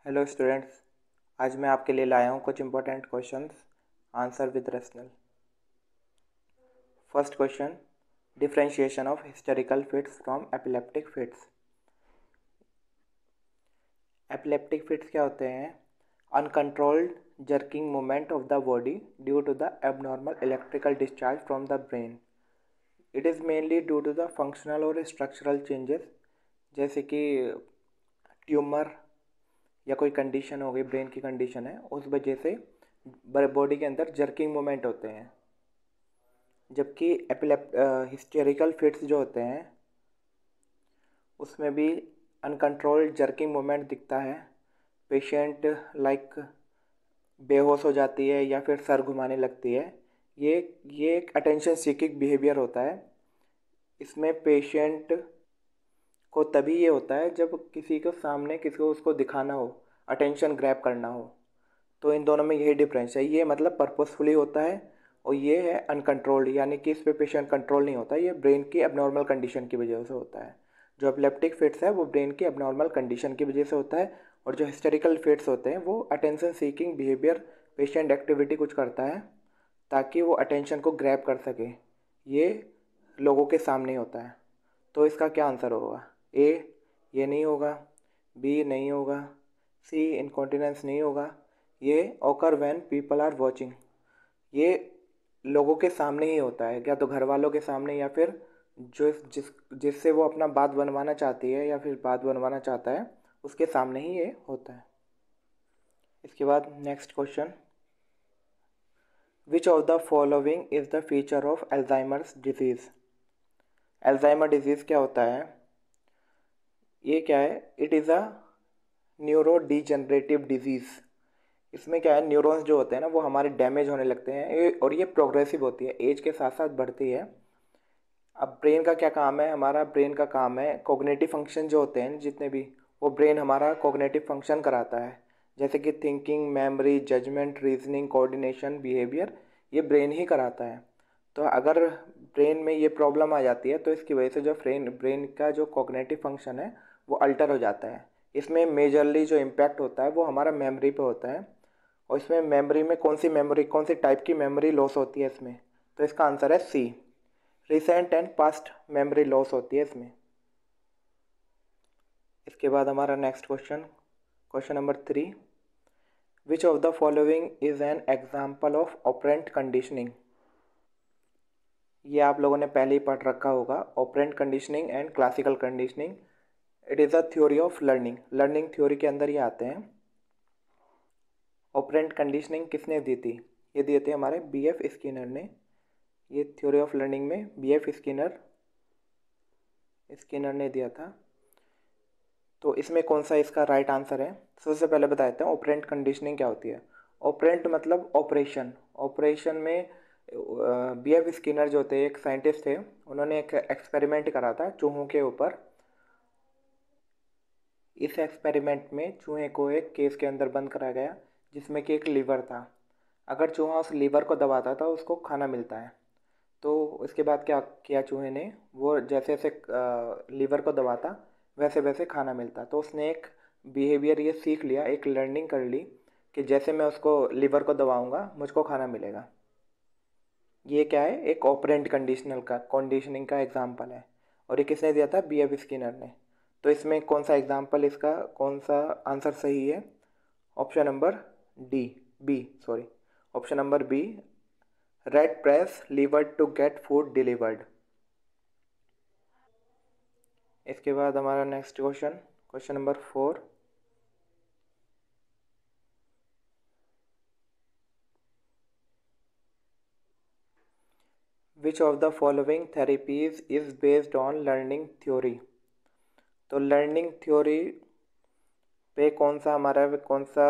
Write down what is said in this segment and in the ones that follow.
Hello students. आज मैं आपके लिए लाया हूँ कुछ important questions answer with rational. First question, differentiation of hysterical fits from epileptic fits. Epileptic fits क्या होते हैं? Uncontrolled jerking movement of the body due to the abnormal electrical discharge from the brain. It is mainly due to the functional और structural changes, जैसे कि tumour या कोई condition हो गई, ब्रेन की कंडीशन है, उस वजह से बॉडी के अंदर जर्किंग मूवमेंट होते हैं। जबकि हिस्टेरिकल फिट्स जो होते हैं उसमें भी अनकंट्रोल्ड जर्किंग मूवमेंट दिखता है। पेशेंट बेहोश हो जाती है या फिर सर घुमाने लगती है। ये ये एक अटेंशन सीकिंग बिहेवियर होता है। इसमें पेशेंट को तभी ये होता है जब किसी को सामने किसी को उसको दिखाना हो, अटेंशन ग्रैब करना हो। तो इन दोनों में यही डिफरेंस है। ये मतलब पर्पसफुली होता है और ये है अनकंट्रोल्ड, यानी कि इस पे पेशेंट कंट्रोल नहीं होता। ये ब्रेन की एबनॉर्मल कंडीशन की वजह से होता है। जो एपिलेप्टिक फिट्स है वो ब्रेन की एबनॉर्मल कंडीशन की वजह से होता है, और जो हिस्टेरिकल फिट्स होते हैं वो attention seeking behaviour, patient activity कुछ करता है ताकि वो अटेंशन को ग्रैब कर सके। ये लोगों के सामने होता है। तो इसका क्या आंसर होगा? ए ये नहीं होगा, बी नहीं होगा, सी इनकॉन्टिनेंस नहीं होगा, ये occur when people are watching. ये लोगों के सामने ही होता है, या तो घर वालों के सामने या फिर जिससे वो अपना बात बनवाना चाहती है या फिर बात बनवाना चाहता है उसके सामने ही ये होता है। इसके बाद next question, which of the following is the feature of Alzheimer's disease. Alzheimer disease क्या होता है? ये क्या है? It is a neuro degenerative disease. इसमें क्या है, न्यूरॉन्स जो होते हैं ना वो हमारे डैमेज होने लगते हैं, और ये प्रोग्रेसिव होती है, एज के साथ साथ बढ़ती है। अब ब्रेन का क्या काम है? हमारा ब्रेन का काम है कॉग्निटिव फंक्शन जो होते हैं जितने भी, वो ब्रेन हमारा कॉग्निटिव फंक्शन कराता है, जैसे कि thinking, memory, judgement, reasoning, coordination, behaviour, ये ब्रेन ही कराता है। तो अगर ब्रेन में ये प्रॉब्लम आ जाती है तो इसकी वजह से जो ब्रेन का जो कॉग्निटिव फंक्शन है वो अल्टर हो जाता है। इसमें मेजरली जो इम्पैक्ट होता है वो हमारा मेमोरी पे होता है। और इसमें मेमोरी में कौन सी टाइप की मेमोरी लॉस होती है इसमें? तो इसका आंसर है C, recent and past memory loss होती है इसमें। इसके बाद हमारा next question, question number 3, which of the following is an example of operant conditioning. ये आप लोगों ने पहले ही पढ़ रखा होगा, operant conditioning and classical conditioning. It is a theory of learning, learning theory के अंदर ये आते हैं। ऑपरेंट कंडीशनिंग किसने दी थी? ये दिए थे हमारे B.F. स्किनर ने। ये थ्योरी ऑफ लर्निंग में B.F. स्किनर ने दिया था। तो इसमें कौन सा इसका राइट आंसर है? सबसे पहले बता देते हैं ऑपरेंट कंडीशनिंग क्या होती है। ऑपरेंट मतलब ऑपरेशन। ऑपरेशन में B.F. स्किनर जो थे, एक साइंटिस्ट थे, उन्होंने एक एक्सपेरिमेंट करा था चूहों के ऊपर। इस एक्सपेरिमेंट में चूहे को एक केस के अंदर बंद करा गया जिसमें कि एक लीवर था। अगर चूहा उस लीवर को दबाता था उसको खाना मिलता है। तो इसके बाद क्या किया चूहे ने, वो जैसे जैसे लीवर को दबाता वैसे वैसे खाना मिलता। तो उसने एक बिहेवियर ये सीख लिया, एक लर्निंग कर ली कि जैसे मैं उसको लीवर को दबाऊंगा मुझको खाना मिलेगा। ये क्या है? एक ऑपरेंट कंडीशनिंग का एग्जाम्पल है, और ये किसने दिया था? B.F. स्किनर ने। तो इसमें कौन सा एग्जाम्पल, इसका कौन सा आंसर सही है? Option number D, B sorry, option number B, rat press lever to get food delivered. इसके बाद हमारा next question, question number 4, which of the following therapies is based on learning theory. तो learning theory पे कौन सा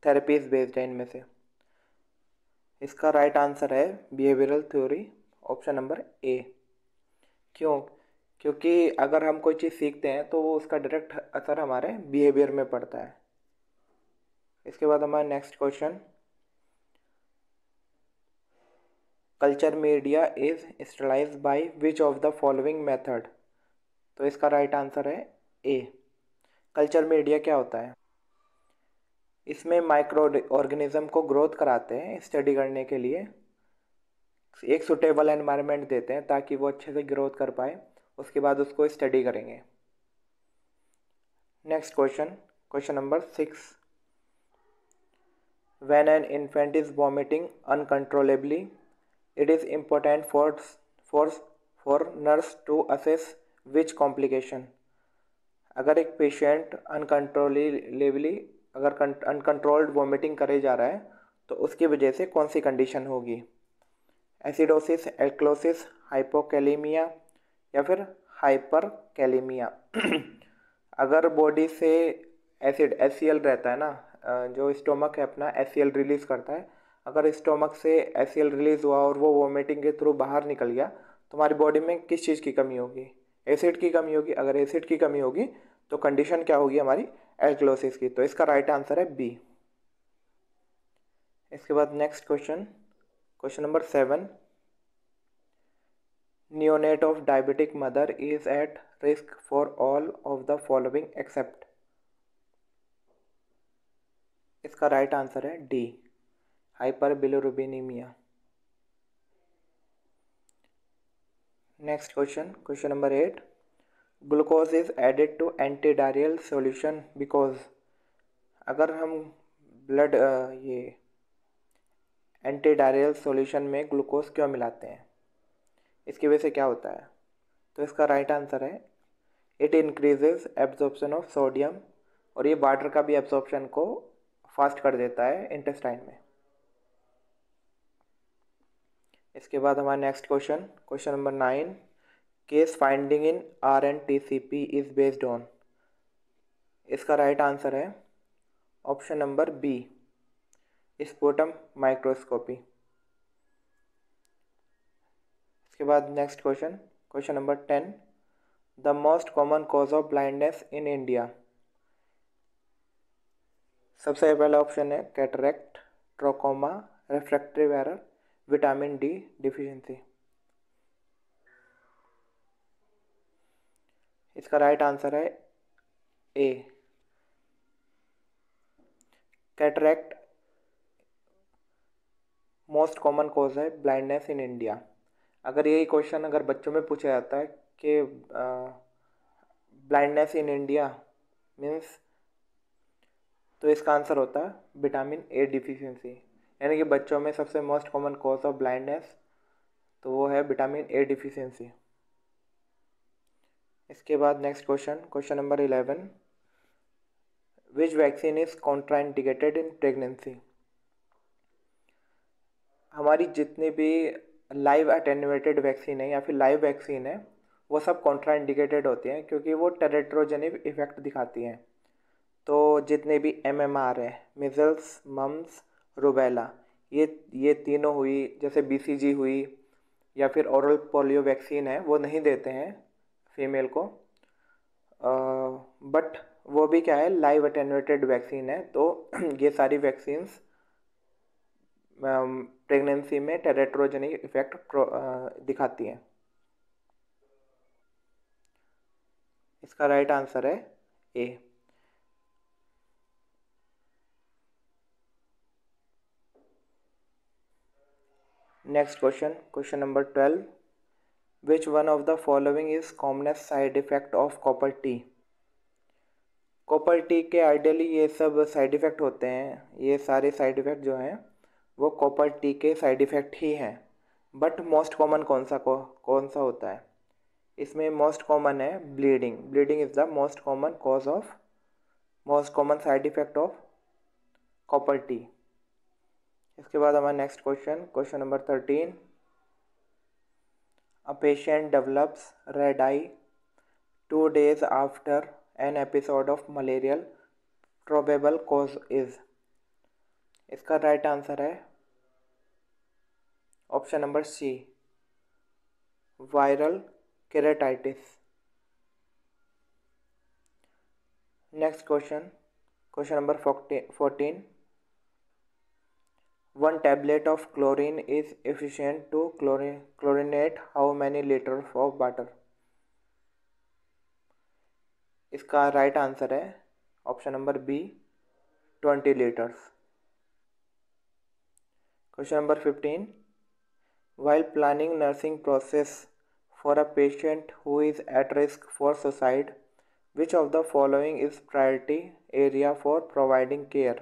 therapies based है इनमें से? इसका राइट आंसर है behavioural theory, option number A. क्यों? क्योंकि अगर हम कोई चीज़ सीखते हैं तो वो उसका डायरेक्ट असर हमारे बिहेवियर में पड़ता है। इसके बाद हमारा next question, culture media is sterilize by which of the following method. तो इसका राइट आंसर है ए, कल्चर मीडिया क्या होता है? इसमें माइक्रो ऑर्गेनिज्म को ग्रोथ कराते हैं स्टडी करने के लिए, एक सुटेबल एनवायरनमेंट देते हैं ताकि वो अच्छे से ग्रोथ कर पाए, उसके बाद उसको स्टडी करेंगे। Next question, question number 6। When an infant is vomiting uncontrollably, it is important for for nurse to assess which complication। अगर एक पेशेंट अनकंट्रोलेबली अगर अनकंट्रोल्ड वॉमिटिंग करे जा रहा है तो उसकी वजह से कौन सी कंडीशन होगी? एसिडोसिस, एल्कलोसिस, हाइपोकैलेमिया या फिर हाइपरकैलेमिया। अगर बॉडी से एसिड HCl रहता है ना, जो स्टोमक है अपना HCl रिलीज़ करता है, अगर स्टोमक से HCl रिलीज़ हुआ और वो वोमिटिंग के थ्रू बाहर निकल गया तो हमारी बॉडी में किस चीज़ की कमी होगी? एसिड की कमी होगी। अगर एसिड की कमी होगी तो कंडीशन क्या होगी हमारी? एल्कलोसिस की। तो इसका राइट आंसर है बी। इसके बाद next question, question number 7। Neonate of diabetic mother is at risk for all of the following except। इसका राइट आंसर है D, hyperbilirubinemia. Next question, question number 8। Glucose is added to antidiarrhoeal solution because. अगर हम blood ये antidiarrhoeal solution में glucose क्यों मिलाते हैं, इसकी वजह से क्या होता है? तो इसका राइट आंसर है it increases absorption of sodium, और ये वाटर का भी एब्जॉर्प्शन को फास्ट कर देता है इंटेस्टाइन में। इसके बाद हमारा next question, question number 9। Case finding in RNTCP is based on. इसका राइट आंसर है option number B, sputum microscopy. इसके बाद next question, question number 10। The most common cause of blindness in India. सबसे पहला ऑप्शन है cataract, trachoma, refractive error, vitamin D deficiency. इसका right answer है A, cataract most common cause है blindness in India. अगर यही क्वेश्चन अगर बच्चों में पूछा जाता है कि ब्लाइंडनेस इन इंडिया मीन्स, तो इसका आंसर होता है विटामिन ए डिफिशिएंसी। यानी कि बच्चों में सबसे most common cause of blindness तो वो है विटामिन ए डिफिशिएंसी। इसके बाद next question, question number 11। Which vaccine is contraindicated in pregnancy. हमारी जितनी भी लाइव अटेन्यूएटेड वैक्सीन है या फिर लाइव वैक्सीन है वो सब कॉन्ट्राइंडिकेटेड होती हैं क्योंकि वो टेरेट्रोजेनिक इफेक्ट दिखाती हैं। तो जितने भी MMR है, मिजल्स, मम्स, रूबेला, ये तीनों हुई, जैसे BCG हुई या फिर ओरल पोलियो वैक्सीन है, वो नहीं देते हैं फीमेल को, बट वो भी क्या है, लाइव अटेन्यूएटेड वैक्सीन है। तो ये सारी वैक्सीन्स प्रेगनेंसी में टेरेट्रोजेनिक इफेक्ट दिखाती हैं। इसका राइट आंसर है A. Next question, question number 12। Which one of the following is commonest side effect of copper T. Copper T के आइडियली ये सब साइड इफ़ेक्ट होते हैं, ये सारे साइड इफ़ेक्ट जो हैं वो कॉपर टी के साइड इफ़ेक्ट ही हैं। बट मोस्ट कॉमन कौन सा होता है? इसमें मोस्ट कॉमन है bleeding. Bleeding is the most common side effect of copper T. इसके बाद हमारा next question, question number 13। A patient develops red I 2 days after an episode of malarial, probable cause is। इसका right answer है option number C, viral keratitis. Next question, question number 14। 1 tablet of chlorine is efficient to chlorinate how many liters of water। इसका right answer है option number B, 20 liters. Question number 15. While planning nursing process for a patient who is at risk for suicide, which of the following is priority area for providing care?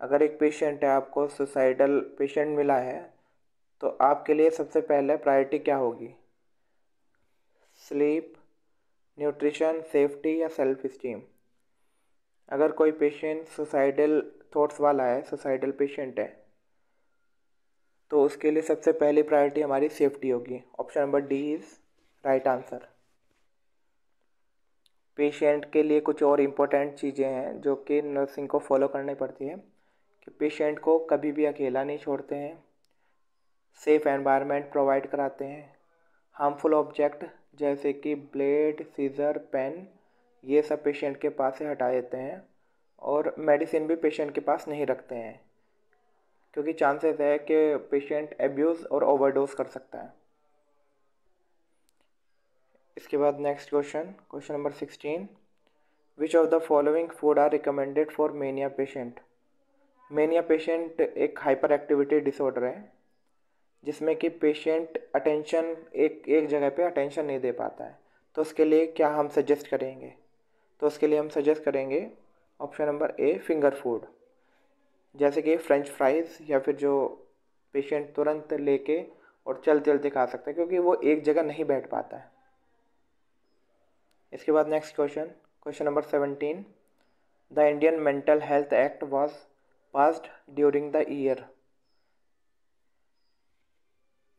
अगर एक patient है, आपको suicidal patient मिला है, तो आपके लिए सबसे पहले प्रायोरिटी क्या होगी? स्लीप, न्यूट्रिशन, सेफ्टी या सेल्फ स्टीम? अगर कोई पेशेंट सुसाइडल थॉट्स वाला है, सुसाइडल पेशेंट है, तो उसके लिए सबसे पहली प्रायोरिटी हमारी सेफ्टी होगी. Option number D is right answer. Patient के लिए कुछ और इम्पोर्टेंट चीज़ें हैं जो कि नर्सिंग को फॉलो करनी पड़ती है कि पेशेंट को कभी भी अकेला नहीं छोड़ते हैं, सेफ एनवायरनमेंट प्रोवाइड कराते हैं, हार्मफुल ऑब्जेक्ट जैसे कि ब्लेड, सीज़र, पेन, ये सब पेशेंट के पास से हटा देते हैं, और मेडिसिन भी पेशेंट के पास नहीं रखते हैं क्योंकि चांसेस है कि पेशेंट एब्यूज़ और ओवरडोज कर सकता है. इसके बाद next question number 16. Which of the following food are recommended for mania patient? Mania patient एक हाइपर एक्टिविटी डिसऑर्डर है जिसमें कि पेशेंट अटेंशन एक जगह पे अटेंशन नहीं दे पाता है. तो उसके लिए क्या हम सजेस्ट करेंगे? तो उसके लिए हम सजेस्ट करेंगे ऑप्शन नंबर ए, फिंगर फूड, जैसे कि फ्रेंच फ्राइज़, या फिर जो पेशेंट तुरंत लेके और चलते चलते खा सकता है क्योंकि वो एक जगह नहीं बैठ पाता है. इसके बाद next question number 17. The Indian mental health act was passed during the year?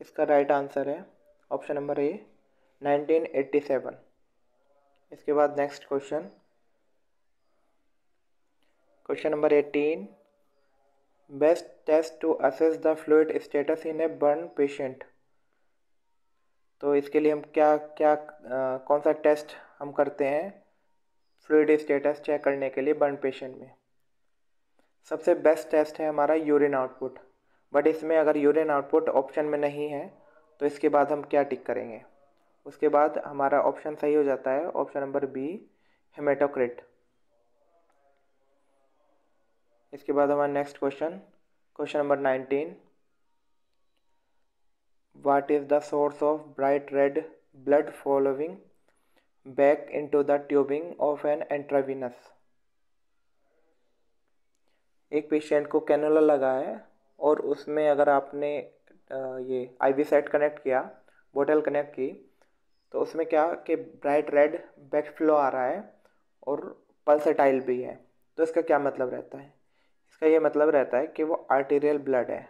इसका राइट आंसर है ऑप्शन नंबर ए, 1987. इसके बाद next question number 18. Best test to assess the fluid status in a burn patient? तो इसके लिए हम कौन सा टेस्ट हम करते हैं फ्लूइड स्टेटस चेक करने के लिए बर्न पेशेंट में? सबसे बेस्ट टेस्ट है हमारा यूरिन आउटपुट, बट इसमें अगर यूरिन आउटपुट ऑप्शन में नहीं है तो इसके बाद हम क्या टिक करेंगे? उसके बाद हमारा ऑप्शन सही हो जाता है ऑप्शन नंबर बी, हेमेटोक्रिट. इसके बाद हमारा next question number 19. What is the source of bright red blood flowing back into the tubing of an intravenous? एक पेशेंट को कैनुला लगा है और उसमें अगर आपने ये आईवी सेट कनेक्ट किया, बोतल कनेक्ट की, तो उसमें क्या कि ब्राइट रेड बैक फ्लो आ रहा है और पल्सेटाइल भी है. तो इसका क्या मतलब रहता है? इसका ये मतलब रहता है कि वो आर्टीरियल ब्लड है,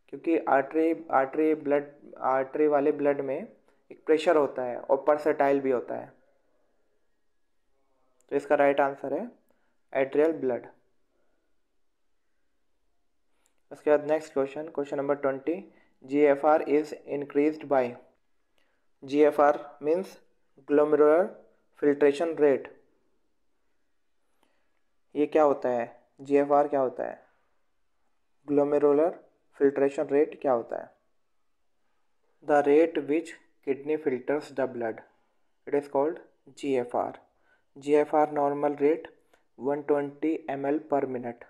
क्योंकि आर्टरी वाले ब्लड में एक प्रेशर होता है और पल्सेटाइल भी होता है. तो इसका राइट आंसर है आर्टेरियल ब्लड. उसके बाद next question number 20. GFR is increased by? GFR means glomerular filtration rate. ये क्या होता है? GFR क्या होता है? ग्लोमेरुलर फिल्ट्रेशन रेट क्या होता है? The rate which kidney filters the blood, it is called GFR. GFR normal rate 120 ml पर मिनट.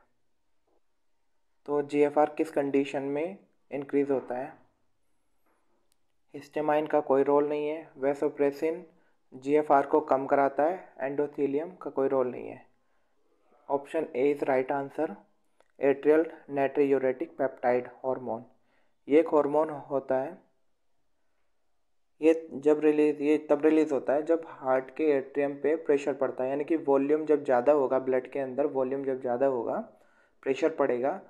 तो GFR किस कंडीशन में इंक्रीज़ होता है? हिस्टामाइन का कोई रोल नहीं है, वैसोप्रेसिन GFR को कम कराता है, एंडोथेलियम का कोई रोल नहीं है. Option A is right answer, atrial natriuretic peptide hormone. ये एक हार्मोन होता है, ये तब रिलीज़ होता है जब हार्ट के एट्रियम पे प्रेशर पड़ता है, यानी कि वॉल्यूम जब ज़्यादा होगा, ब्लड के अंदर वॉल्यूम जब ज़्यादा होगा, प्रेशर पड़ेगा,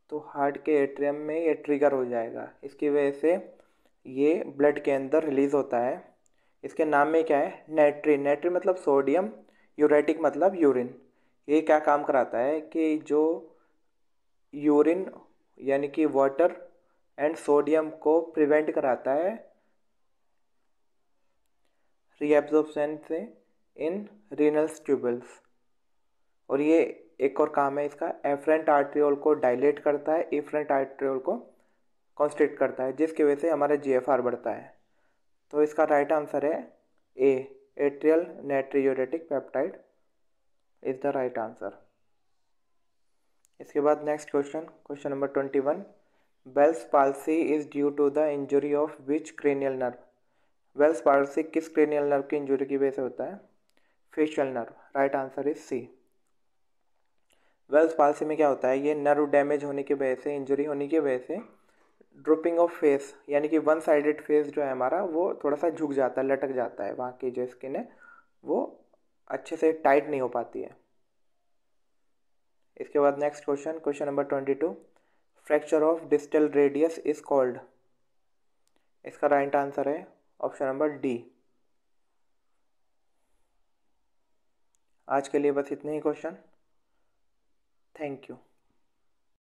तो हार्ट के एट्रियम में ये ट्रिगर हो जाएगा. इसकी वजह से ये ब्लड के अंदर रिलीज़ होता है. इसके नाम में क्या है? नाइट्री मतलब सोडियम, यूरेटिक मतलब यूरिन. ये क्या काम कराता है कि जो यूरिन यानी कि वाटर एंड सोडियम को प्रिवेंट कराता है रीएब्जॉर्प्शन से इन रीनल्स ट्यूबल्स. और ये एक और काम है इसका, एफरेंट आर्ट्रियोल को डायलेट करता है, एफरेंट आर्ट्रियोल को कॉन्स्ट्रिक्ट करता है, जिसकी वजह से हमारा GFR बढ़ता है. तो इसका राइट आंसर है A, atrial natriuretic peptide is the right answer. इसके बाद next question, question number 21, Bell's palsy is due to the injury of which cranial nerve. Bell's palsy किस क्रेनियल नर्व की इंजुरी की वजह से होता है? Facial nerve. Right answer is C. Bell's palsy में क्या होता है, ये नर्व डैमेज होने की वजह से, इंजरी होने की वजह से ड्रूपिंग ऑफ फेस, यानी कि वन साइडेड फेस जो है हमारा वो थोड़ा सा झुक जाता है, लटक जाता है, वहाँ की जो स्किन है वो अच्छे से टाइट नहीं हो पाती है। इसके बाद next question, question number 22, fracture of distal radius is called. इसका राइट आंसर है ऑप्शन नंबर डी। आज के लिए बस इतने ही क्वेश्चन। Thank you.